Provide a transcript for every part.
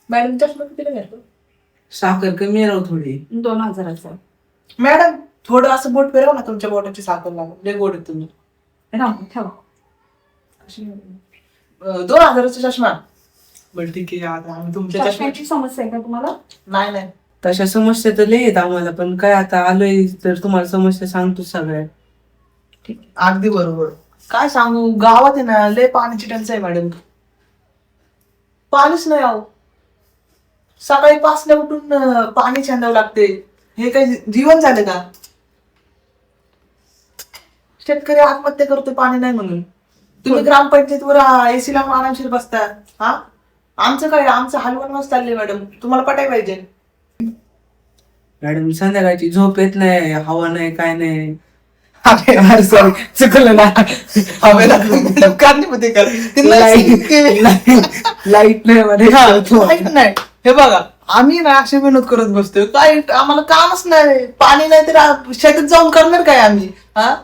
Madam चष्मा कितीला घेतो? साखर कमी राहू थोडी. 2000चा. मॅडम थोडं असं बोट फिरव ना, तुमच्या बोटाची साखर लागेल. लय गोड आहे तुम्ही. ठेवा. 2000चा चष्मा. बरं ठीक आहे, आता आम्ही तुमच्या चष्म्याची समस्या आहे का तुम्हाला? नाही. तशा समस्या तर लय आहेत आम्हाला, पण काय आता आलोय तर तुम्हाला समस्या सांगतो सगळ्या. ठीक. अगदी बरोबर. काय सांगू, गावात आहे ना लय पाण्याची टंचाई आहे मॅडम. पाणीच नाही आहो. सकाळी 5ला उठून पाणी छांदावं लागते. हे काही जीवन झालं का? शेतकरी आत्महत्या करतोय पाणी नाही म्हणून. तुम्ही ग्रामपंचायतीवर एसी लावून आरामशीर बसता. हा, आमचं काय, आमचं हलवून चाललंय मॅडम. तुम्हाला पटाय पाहिजे. मॅडम संध्याकाळची झोप येत नाही, हवा नाही, काय नाही. अरे सॉरी, चुकलं ना. हवेला कारणीमध्ये कर. लाईट नाही लाईट नाही. हे बघा, आम्ही ना असे मेहनत करत बसतोय, काय आम्हाला कामच नाही. पाणी नाही तर शेतात जाऊन करणार काय आम्ही? हा,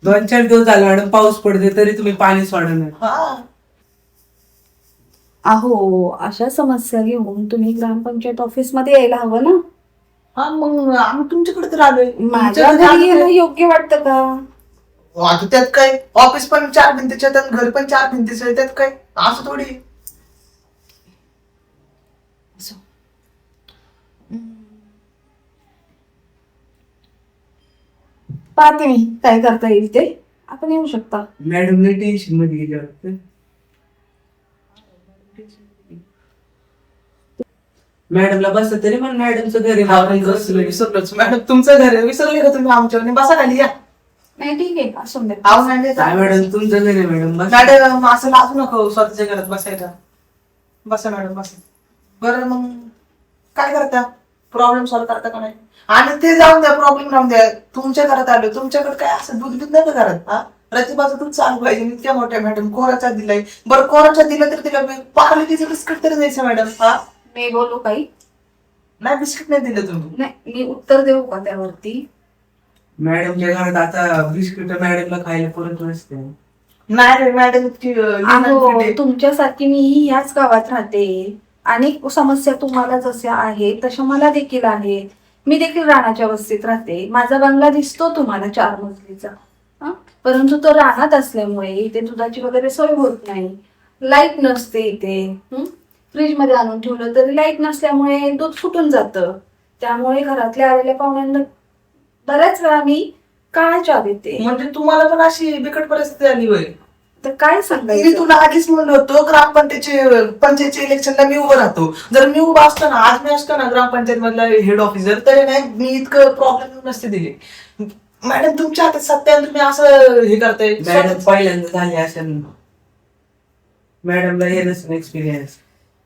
2-4 दिवस झाले मॅडम, पाऊस पडते तरी तुम्ही पाणी सोडणार. हा. अहो, अशा समस्या घेऊन तुम्ही ग्रामपंचायत ऑफिस मध्ये यायला हवं ना. हा, मग आम्ही तुमच्याकडे तर आलोय. माझ्या घरी येणं योग्य वाटतं का? आता त्यात काय, ऑफिस पण 4 भिंतीच्या आहेत, घर पण 4 भिंतीचं आहे, त्यात काय असं थोडी. पाहते मी काय करता येईल ते. आपण येऊ शकता. मॅडम लय टेन्शन मध्ये गेले वाटतं. मॅडमला बस तरी पण मॅडमचं घरी विसरलोच मॅडम, तुमचं घर आहे. विसरले का तुम्ही आमच्यावर? बसा खाली या. नाही ठीक आहे, असून दे. मॅडम तुमचं घर आहे मॅडम, बस. मॅडम असं लाजू नको स्वतःच्या घरात बसायला. बसा मॅडम, बसा. बरं मग काय करता? प्रॉब्लेम सॉल्व्ह करता का नाही? आणि ते जाऊन द्या, प्रॉब्लेम राहून द्या. तुमच्या घरात आलो, तुमच्याकडे काय असं दूध नाही का घरात? हा, प्रतिभाचं दूध चालू पाहिजे. इतक्या मोठ्या मॅडम कोराचा दिलाय. बरं कोराचा दिला तर तिला पार्लेजीचं बिस्किट तरी द्यायचं मॅडम. हा, मी बोलू काही? नाही, बिस्किट नाही दिलं तुम्ही. नाही, मी उत्तर देऊ का त्यावरती? मॅडमच्या घरात आता बिस्किट मॅडमला खायला पुरत नसते. नाही रे मॅडम, तुमच्यासारखी मी ह्याच गावात राहते. अनेक समस्या तुम्हाला जशा आहेत तशा मला देखील आहेत. मी देखील रानाच्या वस्तीत राहते. माझा बंगला दिसतो तुम्हाला 4 मजलीचा, परंतु तो रानात असल्यामुळे इथे दुधाची वगैरे सोय होत नाही. लाईट नसते इथे. फ्रीज मध्ये आणून ठेवलं तरी लाईट नसल्यामुळे दूध फुटून जातं. त्यामुळे घरातल्या आलेल्या पाहुण्यांना बऱ्याच वेळा मी काळा चहा देते. म्हणजे तुम्हाला पण अशी बिकट परिस्थिती आली होय? तर काय मी सांगायचं? तुला आधीच म्हणलं होतो, पंचायतच्या इलेक्शनला मी उभं राहतो. जर मी उभा असतो ना, आज मी असतो ना ग्रामपंचायत मधला हेड ऑफिसर, तरी नाही मी इतकं प्रॉब्लेम नसते दिले. मॅडम तुमच्या हातात सत्य, तुम्ही असं हे करताय. मॅडम पहिल्यांदा झाले असेल, मॅडमला हे नसेल एक्सपिरियन्स.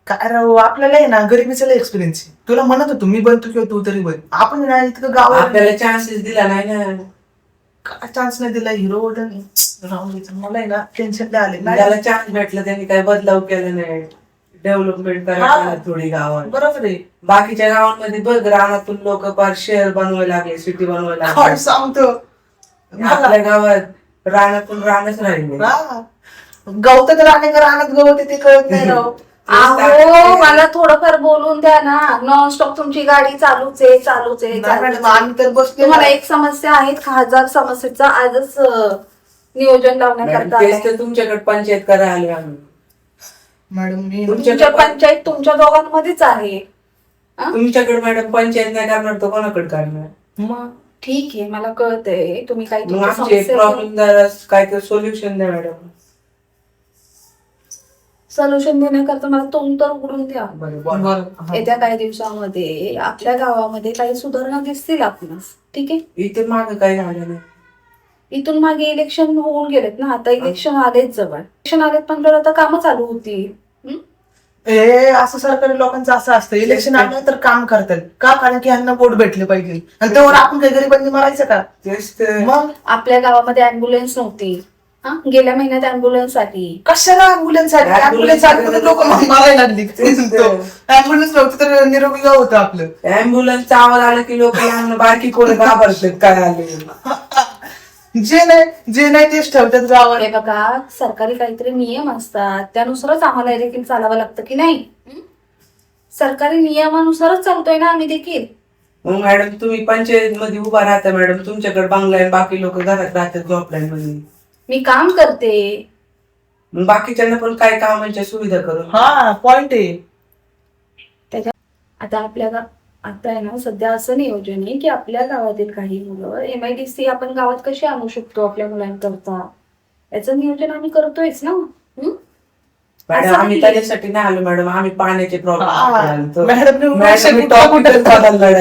काय राहू, आपल्याला आहे ना गरिबीचा एक्सपिरियन्स. तुला म्हणत होतो मी बनतो किंवा तू तरी बन. आपण ना इतकं गावात आपल्याला चान्सेस दिला नाही ना. काय चान्स नाही दिला. हिरो राहून द्यायचं. मला आहे ना टेन्शन आले. त्याला चान्स भेटला, त्यांनी काही बदलाव केला नाही. डेव्हलपमेंट करायला थोडी गावात. बरोबर आहे. बाकीच्या गावांमध्ये बघ, रानातून लोक पार शहर बनवायला लागले, सिटी बनवायला काय लागले. सांगतो, आपल्या गावात रानातून रानच राहिले. गवतात राहणे का रानात गवत ते कळत नाही राव. अहो, मला थोडंफार बोलून द्या ना. नॉनस्टॉप तुमची गाडी चालूच आहे, चालूच आहे. आम्ही तर बसतो. तुम्हाला एक समस्या आहेत का? 1000 समस्याचं आजच नियोजन लावण्याकरता तेच तर तुमच्याकडे पंचायत करायला आलोय आम्ही. मॅडम मी तुमच्या पंचायत तुमच्या दोघांमध्येच आहे. तुमच्याकडे मॅडम पंचायत नाही करणार तर कोणाकडे करणार? मग ठीक आहे, मला कळतंय तुम्ही काही मग तुमच्या आमचे समस्या प्रॉब्लेम काहीतरी सोल्युशन द्या मॅडम. सोल्युशन देण्याकरता मला तोंड तर उघडून द्या. बरं. येत्या काही दिवसामध्ये आपल्या गावामध्ये काही सुधारणा दिसतील आपणास. ठीक आहे, इथे मागे काही झालं नाही. इथून मागे इलेक्शन होऊन गेलेत ना, आता इलेक्शन आलेच जवळ. इलेक्शन आलेत पण आता कामं चालू होती. असं सरकारी लोकांचं असं असतं, इलेक्शन आलं तर काम करतात का? कारण की यांना वोट भेटले पाहिजे. आणि त्यावर आपण काही गरिबांनी मारायचं का? तेच तर. मग आपल्या गावामध्ये अँब्युलन्स नव्हती. गेल्या महिन्यात अँब्युलन्स साठी. कशाला अँब्युलन्स लोक मारायला लागली. अँब्युलन्स नव्हतं तर निरोगी गाव होतं आपलं. अँब्युलन्सचा आवाज आला की लोक बारकी कोण घाबरतात काय आले. जे नाही तेच ठेवतात गावात. हे बघा, सरकारी काहीतरी नियम असतात, त्यानुसारच आम्हाला देखील चालावं लागतं की नाही? सरकारी नियमानुसारच चालतोय ना आम्ही देखील. मग मॅडम तुम्ही पंचायत मध्ये उभा राहता मॅडम, तुमच्याकडे बंगला आहे, बाकी लोक घरात राहतात झोपड्यान मध्ये. मी काम करते. मग बाकीच्यांना पण काय कामांच्या सुविधा करून. हा पॉइंट आहे. आता आपल्याला आता आहे ना सध्या असं नियोजन आहे की आपल्या गावातील काही मुलं MIDC आपण गावात कशी आणू शकतो आपल्या मुलांकरता, याचं नियोजन आम्ही करतोयच ना. मॅडम असं आम्ही नाही. त्याच्यासाठी नाही आलो मॅडम, आम्ही पाण्याचे मॅडम प्रॉब्लेम.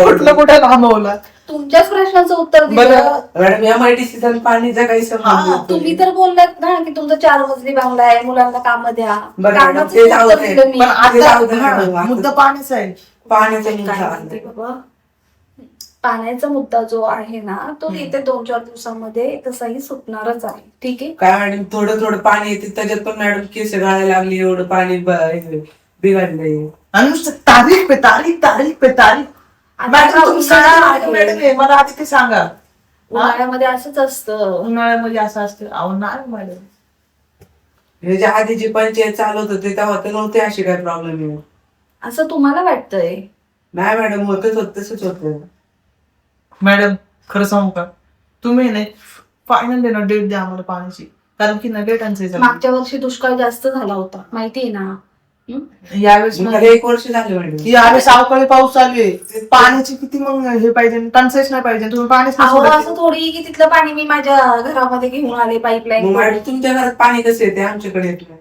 कुठलं कुठं थांबवला. तुमच्याच प्रश्नाचं उत्तर दिलं. बरं. मॅडम MIDC आणि पाणीचा काही संबंध हा, येतोय? तुम्ही तर बोललात ना की तुमचा 4 मजली बांगला आहे, मुलांना काम द्या. बरं मॅडम, कामाचं ते जाऊ उत्तर दे. दिलं मी. पण ते आता जाऊ दे मॅडम, हा, आता- मुद्दा पाण्याचा आहे. पाण्याचा मुद्दा काय आला. म्हणते बाबा, पाण्याचा मुद्दा जो आहे ना तो येत्या 2-4 दिवसांमध्ये तसाही सुटणारच आहे. ठीक आहे. काय मॅडम, थोडं थोडं पाणी येते त्याच्यात पण मॅडम केस गाळायला लागली, एवढं पाणी बिघडलंय. आणि नुसतं तारीख पे तारीख तारीख पे तारीख. आता मॅडम तुम्ही उन्हाळा सगळं आहे. मॅडम आहे. मला आधी ते सांगा. उन्हाळ्यामध्ये असंच असतं. उन्हाळ्यामध्ये असं असतं. अहो नाही मॅडम. ह्याच्या आधी जी पंचायत चालवत होते तेव्हा तर नव्हते असे काय प्रॉब्लेम येऊ. असं तुम्हाला वाटतंय? नाही मॅडम, तसंच होतं. मॅडम खरं सांगू का, तुम्ही नाही फायनल ना डेट द्या आम्हाला पाण्याची, कारण की ना डेटांचं मागच्या वर्षी दुष्काळ जास्त झाला होता माहितीये ना. यावेळेस मला 1 वर्ष झालं मॅडम. यावेळेस अवकाळी पाऊस चालू आहे. पाण्याची किती मग हे पाहिजे, टंचाईच नाही पाहिजे. तुम्ही पाणीच नाही अहो सोडत. असं थोडी की तिथलं पाणी मी माझ्या घरामध्ये घेऊन आले मग पाईपलाईन. मॅडम तुमच्या घरात पाणी कसं येते, आमच्याकडे येत नाही.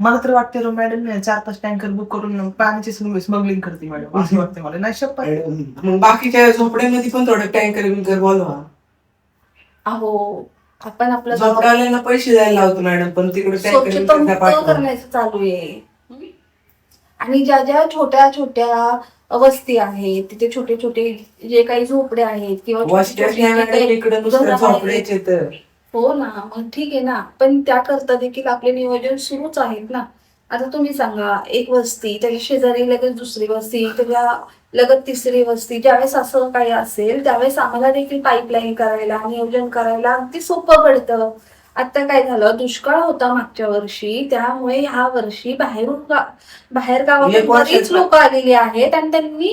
मला तर वाटतं मॅडम 4-5 टँकर बुक करून पाण्याची स्मगलिंग करते मॅडम, असं वाटतं मला. नाही शपथ. मॅडम, मग बाकीच्या झोपड्यामध्ये पण थोडं टँकर बोलवा. अहो आपण आपलं झोपड्यावाल्यांना पैसे द्यायला लावतो मॅडम, पण तिकडे स्वच्छता टँकर मुक्त पाठवा. करण्याचं चालू आहे. आणि ज्या ज्या छोट्या छोट्या वस्ती आहेत तिथे छोटे छोटे जे काही झोपडे आहेत किंवा छोटे वस्त्याच छोटे नाही जे मॅडम, काही इकडे नुसतं घरं आहेत. झोपड्याचे तर. हो ना, मग ठीक आहे ना, पण त्याकरता देखील आपले नियोजन सुरूच आहेत ना. आता तुम्ही सांगा, एक वस्ती त्याच्या शेजारी लगेच दुसरी वस्ती, त्याच्या लगत तिसरी वस्ती, ज्यावेळेस असं काही असेल त्यावेळेस आम्हाला देखील पाईपलाईन करायला नियोजन करायला अगदी सोपं पडतं. आता काय झालं, दुष्काळ होता मागच्या वर्षी, त्यामुळे ह्या वर्षी बाहेर गावातून एक वर्षात बरीच लोक आलेली आहेत आणि त्यांनी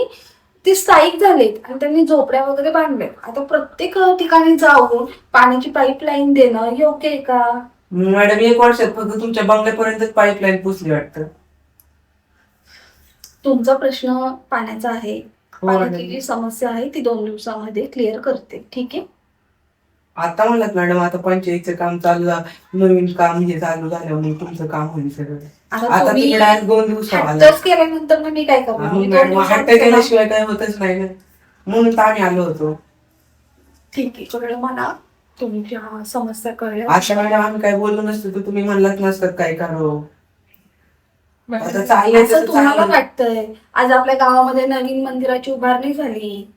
ते स्थायिक झालेत आणि त्यांनी झोपड्या वगैरे बांधले. आता प्रत्येक ठिकाणी जाऊन पाण्याची पाईपलाईन देणं योग्य आहे का? मॅडम 1 वर्षात फक्त तुमच्या बंगल्यापर्यंत पाईपलाईन पुसली वाटतं. तुमचा प्रश्न पाण्याचा आहे. हो, पाण्याची मॅडम. जी समस्या आहे ती 2 दिवसामध्ये क्लिअर करते. ठीक आहे. आता म्हणलात मॅडम, आता पंचायतचं काम नवीन काम हे चालू झालं, मग तुमचं काम होईल सगळं. आता तुम्ही तुम्ही डायरेक्ट 2 दिवसावर आला. हट्टच केल्यानंतर मग मी काय करणार? मी 2 मॅडम दिवसात हट्ट केल्याशिवाय काय होतच नाही ना, म्हणून तर आम्ही आलो होतो. ठीक आहे, कळलं मला तुमच्या समस्या कळल्या. आता मॅडम आम्ही काय बोललो नसतो तर तुम्ही म्हणलाच नसतात काय करावं. आता चाललंय असं तसं तुम्हाला चाललंय. वाटतंय? आज आपल्या गावामध्ये नवीन मंदिराची उभारणी झाली.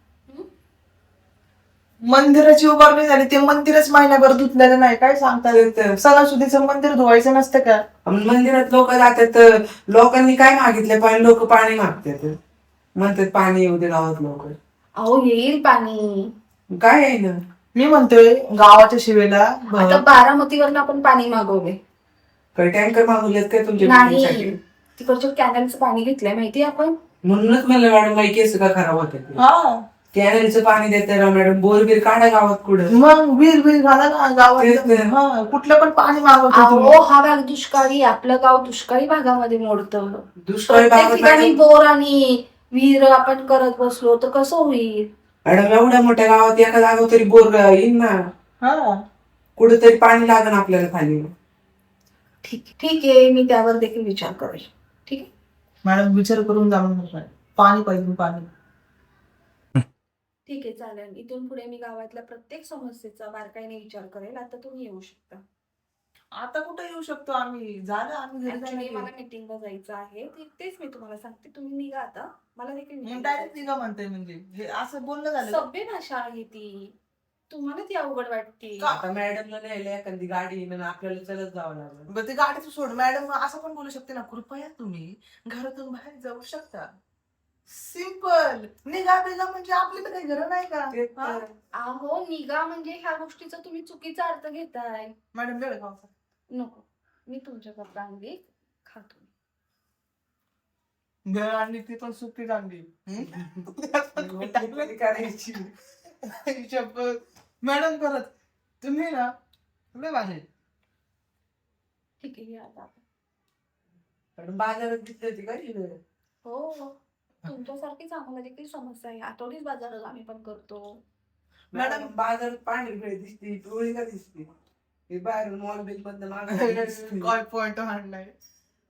मंदिराची उभारणी झाली, ते मंदिरच महिन्याभर धुतलेलं नाही. काय सांगतात, तर सणासुदीचं मंदिर धुवायचं नसतं का? मंदिरात लोक जातात तर लोकांनी काय मागितलं, पण लोक पाणी मागतात, म्हणतात पाणी येऊ दे गावात लोक. अहो येईल पाणी. काय आहे ना, मी म्हणतोय गावाच्या शिवेला आता बारामतीवरून आपण पाणी मागवले काही टँकर मागवलेत काय तुमच्या नाही, बिल्डिंगसाठी? तिकडच्या कॅनलचं पाणी घेतलंय माहिती आपण. म्हणूनच म्हणलं मॅडम माहिती केस का खराब होते. हा कॅनलचं पाणी देते ना मॅडम, बोर बिर काढा गावात कुठं. मग वीर घाला ना गावात. तेच तर. हा, कुठलं पण पाणी मागवतो तुम्ही. अहो हा भाग दुष्काळी, आपलं गाव दुष्काळी भागामध्ये मोडतं. दुष्काळी प्रत्येक भागात ठिकाणी मॅडम, बोर आणि विहीर आपण करत बसलो तर कसं होईल? मॅडम एवढ्या मोठ्या गावात एका जागा तरी बोर येईल ना, हा कुठेतरी पाणी लागेल आपल्याला खाली. ठीक आहे, मी त्यावर देखील विचार करेल. ठीक आहे. मॅडम विचार करून जाऊन पाणी पाहिजे पाणी. ठीक आहे, चालेल. इथून पुढे मी गावातल्या प्रत्येक समस्येचा बारकाईने विचार करेल. आता तुम्ही येऊ शकता. आता कुठे येऊ शकतो आम्ही, झालं आम्ही घरी ऍक्च्युली जायला. मला मीटिंगला जायचं आहे, तेच मी तुम्हाला सांगते. तुम्ही निघा आता, मला देखील meeting डायरेक्ट ला निघा म्हणते, म्हणजे हे असं बोलणं जायचं. झालं. सभ्य भाषा आहे ती, तुम्हाला ती अवघड वाटते. आता मॅडमला न्यायला एखादी गाडी येईन आणि आपल्याला चलत जावं लागलं. बरं, ते गाडीचं सोड. मॅडम असं पण बोलू शकते ना, कृपया तुम्ही घरातून बाहेर जाऊ शकता. सिंपल. निघा बिगा म्हणजे आपली तर काही गरज नाही का? ते हा? तर. अहो निघा म्हणजे ह्या गोष्टीचा तुम्ही चुकीचा अर्थ घेताय. मॅडम वेळ खाऊ. नको, मी तुमच्याकडे आणली, खातो. वेळ आणली ती पण सुट्टी आणली. कधी करायची मॅडम परत तुम्ही ना लय भारी. ठीक आहे, या आता. मॅडम बाजारात घेतली होती का ही? हो, तुमच्यासारखीच आम्हाला देखील समस्या आहे. आठवडीच बाजारात आम्ही पण करतो. मॅडम बाजारात पांढरी दिसते, पिवळी का दिसते? हे बाहेरून मॉल बिल मधनं मागवलेली दिसते. काय पॉइंट आणलाय.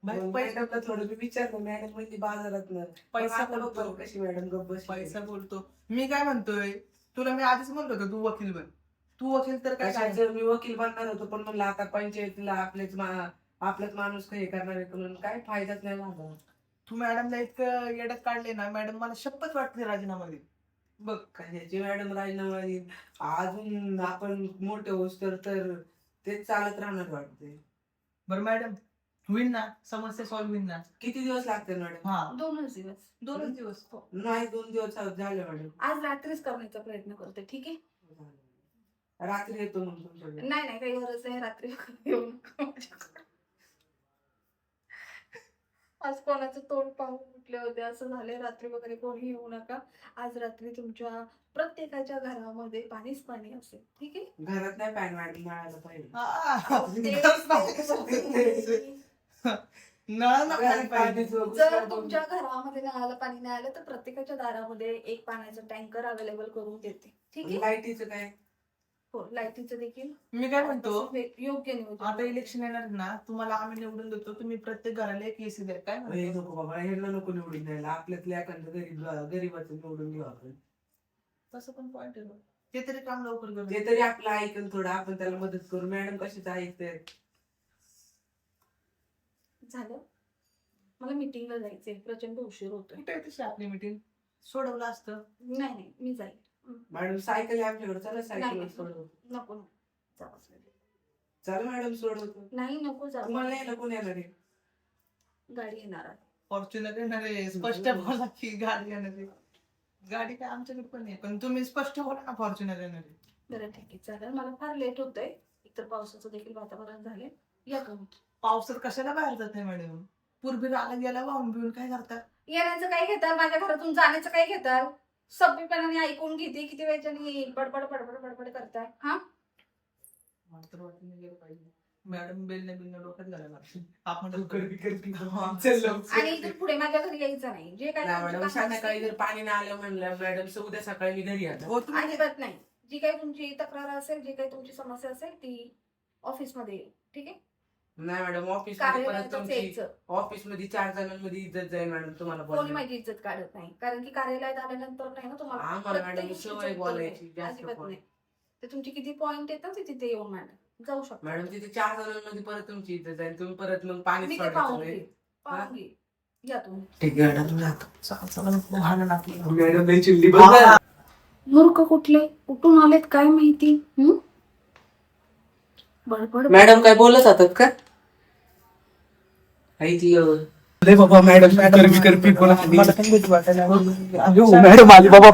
मग मॅडमला थोडं मी विचारलं, मॅडम म्हणजे बाजारात पैसा बोलतो बोलतो. कशी मॅडम गप्प बसली. पैसा बोलतो. मी काय म्हणतोय, तुला मी आधीच म्हणलो होतो तू वकील बन. तू वकील तर काय कशाचं मी वकील बनणार होतो, पण म्हणलं आता पंचायतीला आपलाच माणूस काही करणार आहे, म्हणून काय फायदाच नाही माझा. तू मॅडमला इतकं येड्यात काढले ना, मॅडम मला शपथ वाटते राजीनामा दे. बघ कशाची मॅडम राजीनामा देईल. अजून आपण मोठे होस तर तेच चालत राहणार वाटते. बरं मॅडम होईल ना, समस्या सॉल्व्ह होईल ना. किती दिवस लागतील मॅडम? हा 2च दिवस. 2 दिवस. नाही 2 दिवस झाले मॅडम. आज रात्रीच करण्याचा प्रयत्न करते, ठीक आहे? रात्री येतो मग तुमच्याकडे. नाही नाही, काही गरज नाही, रात्री येऊ नका माझ्याकडे. आज कोणाचं तोंड पाहून उठले होते, असं झाले. रात्री वगैरे कोणी येऊ नका. आज रात्री तुमच्या प्रत्येकाच्या घरामध्ये पाणीच पाणी असेल, ठीक आहे? घरात नाही पॅन मॅडम मिळायला पाहिजे. जर तुमच्या घरामध्ये नळाला पाणी नाही आलं तर प्रत्येकाच्या दारामध्ये एक पाण्याचा टँकर अवेलेबल करून देते, ठीक आहे? लाईटीचं काय? हो, लाईटीचं देखील मी काय म्हणतो, योग्य नियोजन. आता इलेक्शन येणार ना, तुम्हाला आम्ही निवडून देतो. तुम्ही प्रत्येक घराला एक एसी द्या. काय म्हणतो? हे नको बाबा, ह्यांना नको निवडून द्यायला. आपल्यातल्या एखादं गरीबाचं निवडून घेऊ आपण. तसं पण पॉइंट आहे. ते तरी काम लवकर करू. ते तरी आपलं ऐकून थोडं आपण त्याला मदत करू. मॅडम कशीच ऐकते. झालं, मला मीटिंगला जायचंय, प्रचंड उशीर होतोय. कुठे आहे तशी आपली मीटिंग? सोडवलं असतं. नाही नाही, मी जाईल. मॅडम सायकल आहे आमच्याकडे, चला सायकल नाही. सोडवतो. नको नको, जाऊ. चला मॅडम सोडवतो. नाही नको जाऊ, तुम्हाला नाही ना कोण येणार आहे? गाडी येणार आहे. फॉर्च्युनर येणार आहे. स्पष्ट बोला की गाडी येणार आहे. गाडी काय आमच्याकडे पण आहे, पण तुम्ही स्पष्ट बोला ना फॉर्च्युनर येणार आहे. बरं ठीक आहे, चालेल. मला फार लेट होतंय, एकतर पावसाचं देखील वातावरण झाले. या तुम्ही. पावसात कशाला बाहेर जात आहे मॅडम? पूर्वी आला गेला वाहून बिवून काय करतात? येण्याचं काय घेताल, माझ्या घरातून जाण्याचं काय घेताल? सभ्यपणाने ऐकून घेते, किती वेळच्याने बडबड बडबड बडबड करताय. हा, मला तर वाटत नाही गेलं पाहिजे. मॅडम बेलने डोक्यात घालायला आपण आणि इथून पुढे माझ्या घरी यायचं नाही. जे काय नाही तुमची मॅडम, कामं संध्याकाळी जर असतील, पाणी नाही आलं म्हणलं मॅडम, उद्या सकाळी मी घरी येतो. हो तुम्ही अजिबात नाही. जी काही तुमची तक्रार असेल, जी काही तुमची समस्या असेल ती ऑफिसमध्ये येईल, ठीक आहे? नाही मॅडम, ऑफिस मध्ये परत कार्यालयातच तुमची यायचं. ऑफिस मध्ये 4 जणांमध्ये इज्जत जाईल मॅडम तुम्हाला कोणी बोलायला. माझी इज्जत काढत नाही, कारण की कार्यालयात आल्यानंतर नाही ना तुम्हाला आम्हाला प्रत्येक मॅडम गोष्टीचं सवय उत्तर बोलायची, आहे. जास्त अजिबात बोल. नाही. ते तुमची किती पॉइंट येतात ते तिथे येऊन मॅडम जाऊ शकता. मॅडम तिथे 4 जणांमध्ये परत तुमची इज्जत जाईल. तुम्ही परत मग पाणी मी ते सोडायचं पाहून नाही. घेईन, पाहून घेईन. या तुम्ही. ठीक आहे मॅडम, जातो. मॅडम मॅडम चिल्ली बंद. मूर्ख कुठले कुठून आलेत काय माहिती. बडबड. मॅडम काय बोलत होतात का? ऐकलं. बाबा मॅडम मॅडम मॅडम आली बाबा.